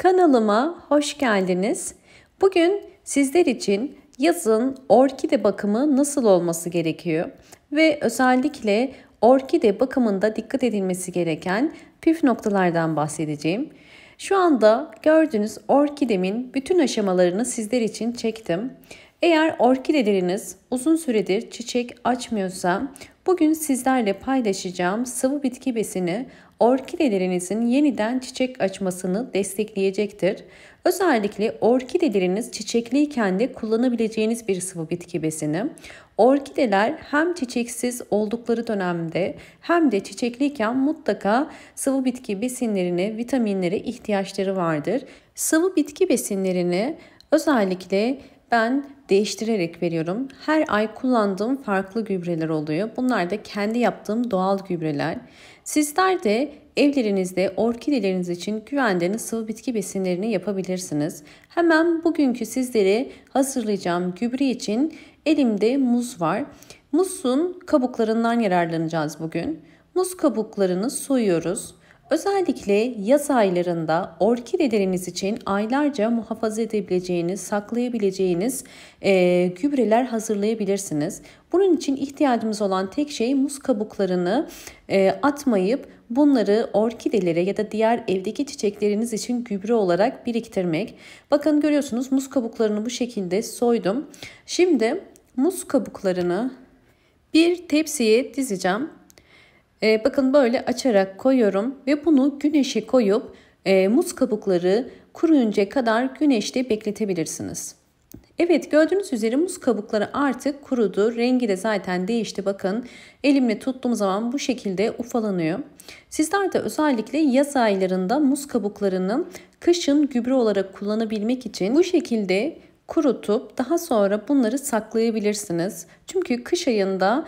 Kanalıma hoş geldiniz. Bugün sizler için yazın orkide bakımı nasıl olması gerekiyor ve özellikle orkide bakımında dikkat edilmesi gereken püf noktalardan bahsedeceğim. Şu anda gördüğünüz orkidemin bütün aşamalarını sizler için çektim. Eğer orkideleriniz uzun süredir çiçek açmıyorsa bugün sizlerle paylaşacağım sıvı bitki besini orkidelerinizin yeniden çiçek açmasını destekleyecektir. Özellikle orkideleriniz çiçekliyken de kullanabileceğiniz bir sıvı bitki besini. Orkideler hem çiçeksiz oldukları dönemde hem de çiçekliyken mutlaka sıvı bitki besinlerine, vitaminlere ihtiyaçları vardır. Sıvı bitki besinlerini özellikle ben değiştirerek veriyorum. Her ay kullandığım farklı gübreler oluyor. Bunlar da kendi yaptığım doğal gübreler. Sizler de evlerinizde orkideleriniz için güvendiğiniz sıvı bitki besinlerini yapabilirsiniz. Hemen bugünkü sizlere hazırlayacağım gübre için elimde muz var. Muzun kabuklarından yararlanacağız bugün. Muz kabuklarını soyuyoruz. Özellikle yaz aylarında orkideleriniz için aylarca muhafaza edebileceğiniz, saklayabileceğiniz gübreler hazırlayabilirsiniz. Bunun için ihtiyacımız olan tek şey muz kabuklarını atmayıp bunları orkidelere ya da diğer evdeki çiçekleriniz için gübre olarak biriktirmek. Bakın görüyorsunuz muz kabuklarını bu şekilde soydum. Şimdi muz kabuklarını bir tepsiye dizeceğim. Bakın böyle açarak koyuyorum ve bunu güneşe koyup muz kabukları kuruyuncaya kadar güneşte bekletebilirsiniz. Evet, gördüğünüz üzere muz kabukları artık kurudu. Rengi de zaten değişti. Bakın elimle tuttuğum zaman bu şekilde ufalanıyor. Sizler de özellikle yaz aylarında muz kabuklarını kışın gübre olarak kullanabilmek için bu şekilde kurutup daha sonra bunları saklayabilirsiniz. Çünkü kış ayında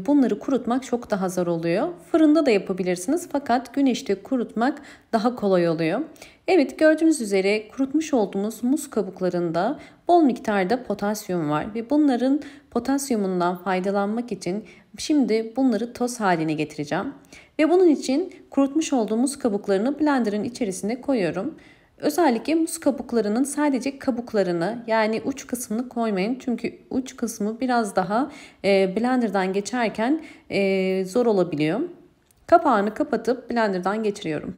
bunları kurutmak çok daha zor oluyor. Fırında da yapabilirsiniz fakat güneşte kurutmak daha kolay oluyor. Evet, gördüğünüz üzere kurutmuş olduğumuz muz kabuklarında bol miktarda potasyum var ve bunların potasyumundan faydalanmak için şimdi bunları toz haline getireceğim. Ve bunun için kurutmuş olduğumuz kabuklarını blenderın içerisine koyuyorum. Özellikle muz kabuklarının sadece kabuklarını yani uç kısmını koymayın. Çünkü uç kısmı biraz daha blenderdan geçerken zor olabiliyor. Kapağını kapatıp blenderdan geçiriyorum.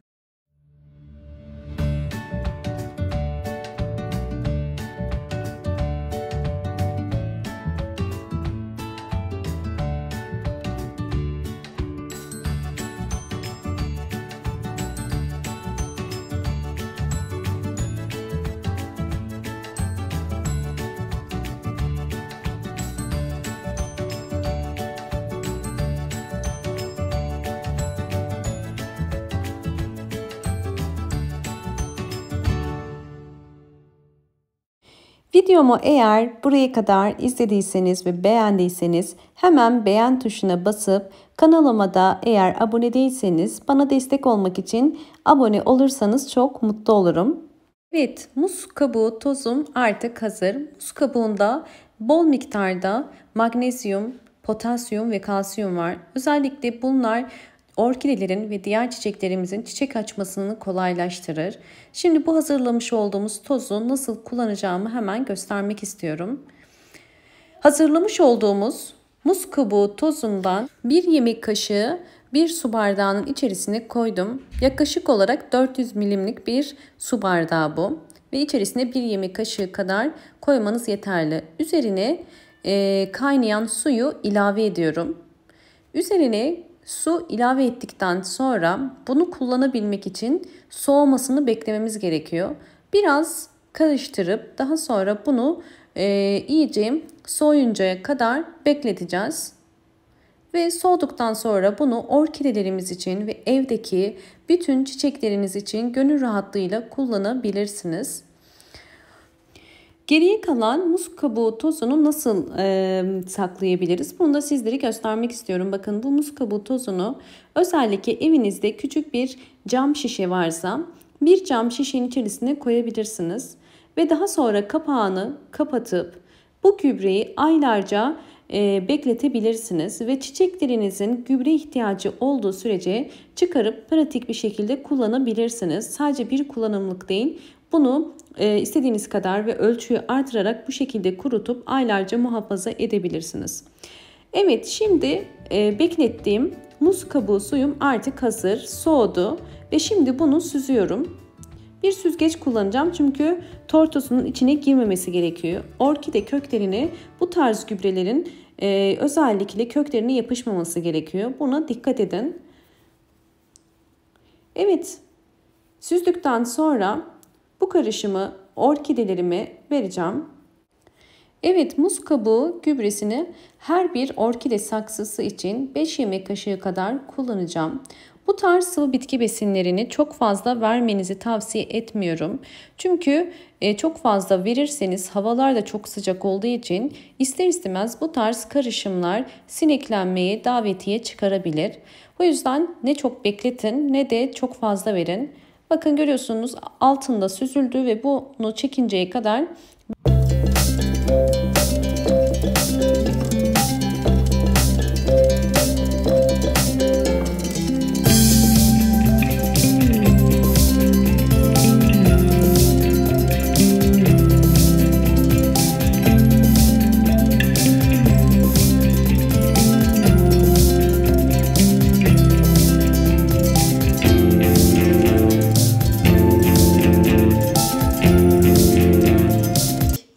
Videomu eğer buraya kadar izlediyseniz ve beğendiyseniz hemen beğen tuşuna basıp kanalıma da eğer abone değilseniz bana destek olmak için abone olursanız çok mutlu olurum. Evet, muz kabuğu tozum artık hazır. Muz kabuğunda bol miktarda magnezyum, potasyum ve kalsiyum var. Özellikle bunlar orkidelerin ve diğer çiçeklerimizin çiçek açmasını kolaylaştırır. Şimdi bu hazırlamış olduğumuz tozu nasıl kullanacağımı hemen göstermek istiyorum. Hazırlamış olduğumuz muz kabuğu tozundan 1 yemek kaşığı 1 su bardağının içerisine koydum. Yaklaşık olarak 400 milimlik bir su bardağı bu. Ve içerisine 1 yemek kaşığı kadar koymanız yeterli. Üzerine kaynayan suyu ilave ediyorum. Üzerine su ilave ettikten sonra bunu kullanabilmek için soğumasını beklememiz gerekiyor. Biraz karıştırıp daha sonra bunu iyice soğuyuncaya kadar bekleteceğiz. Ve soğuduktan sonra bunu orkidelerimiz için ve evdeki bütün çiçekleriniz için gönül rahatlığıyla kullanabilirsiniz. Geriye kalan muz kabuğu tozunu nasıl saklayabiliriz? Bunu da sizlere göstermek istiyorum. Bakın bu muz kabuğu tozunu özellikle evinizde küçük bir cam şişe varsa bir cam şişenin içerisine koyabilirsiniz. Ve daha sonra kapağını kapatıp bu gübreyi aylarca bekletebilirsiniz ve çiçeklerinizin gübre ihtiyacı olduğu sürece çıkarıp pratik bir şekilde kullanabilirsiniz. Sadece bir kullanımlık değil, bunu istediğiniz kadar ve ölçüyü artırarak bu şekilde kurutup aylarca muhafaza edebilirsiniz. Evet, şimdi beklettiğim muz kabuğu suyum artık hazır, soğudu ve şimdi bunu süzüyorum. Bir süzgeç kullanacağım çünkü tortosunun içine girmemesi gerekiyor. Orkide köklerine bu tarz gübrelerin özellikle köklerine yapışmaması gerekiyor. Buna dikkat edin. Evet, süzdükten sonra bu karışımı orkidelerime vereceğim. Evet, muz kabuğu gübresini her bir orkide saksısı için 5 yemek kaşığı kadar kullanacağım. Bu tarz sıvı bitki besinlerini çok fazla vermenizi tavsiye etmiyorum. Çünkü çok fazla verirseniz havalar da çok sıcak olduğu için ister istemez bu tarz karışımlar sineklenmeye davetiye çıkarabilir. O yüzden ne çok bekletin ne de çok fazla verin. Bakın görüyorsunuz altında süzüldü ve bunu çekinceye kadar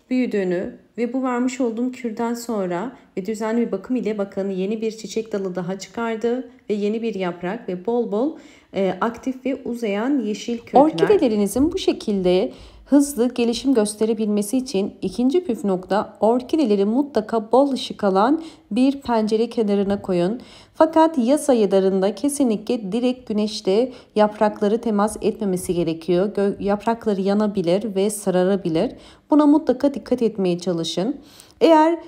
büyüdüğünü ve bu vermiş olduğum kürden sonra ve düzenli bir bakım ile bakın yeni bir çiçek dalı daha çıkardı ve yeni bir yaprak ve bol bol aktif ve uzayan yeşil kökler. Orkidelerinizin bu şekilde hızlı gelişim gösterebilmesi için ikinci püf nokta, orkideleri mutlaka bol ışık alan bir pencere kenarına koyun. Fakat yaz aylarında kesinlikle direkt güneşte yaprakları temas etmemesi gerekiyor. Yaprakları yanabilir ve sararabilir. Buna mutlaka dikkat etmeye çalışın. Eğer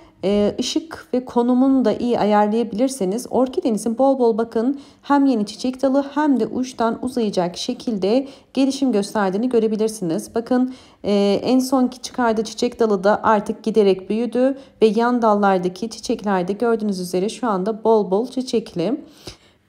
ışık ve konumunu da iyi ayarlayabilirseniz orkidenizin bol bol bakın hem yeni çiçek dalı hem de uçtan uzayacak şekilde gelişim gösterdiğini görebilirsiniz. Bakın en sonki çıkardığı çiçek dalı da artık giderek büyüdü ve yan dallardaki çiçekler de gördüğünüz üzere şu anda bol bol çiçekli.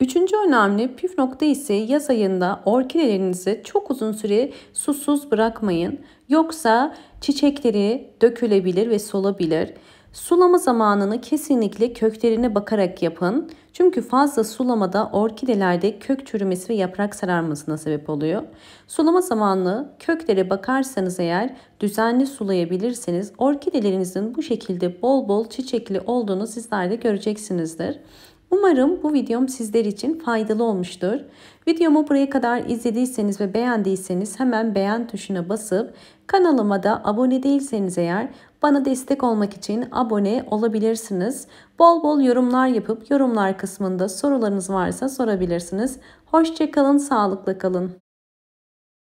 Üçüncü önemli püf nokta ise yaz ayında orkidelerinizi çok uzun süre susuz bırakmayın. Yoksa çiçekleri dökülebilir ve solabilir. Sulama zamanını kesinlikle köklerine bakarak yapın. Çünkü fazla sulamada orkidelerde kök çürümesi ve yaprak sararmasına sebep oluyor. Sulama zamanını köklere bakarsanız eğer düzenli sulayabilirseniz orkidelerinizin bu şekilde bol bol çiçekli olduğunu sizler de göreceksinizdir. Umarım bu videom sizler için faydalı olmuştur. Videomu buraya kadar izlediyseniz ve beğendiyseniz hemen beğen tuşuna basıp kanalıma da abone değilseniz eğer bana destek olmak için abone olabilirsiniz. Bol bol yorumlar yapıp yorumlar kısmında sorularınız varsa sorabilirsiniz. Hoşça kalın, sağlıkla kalın.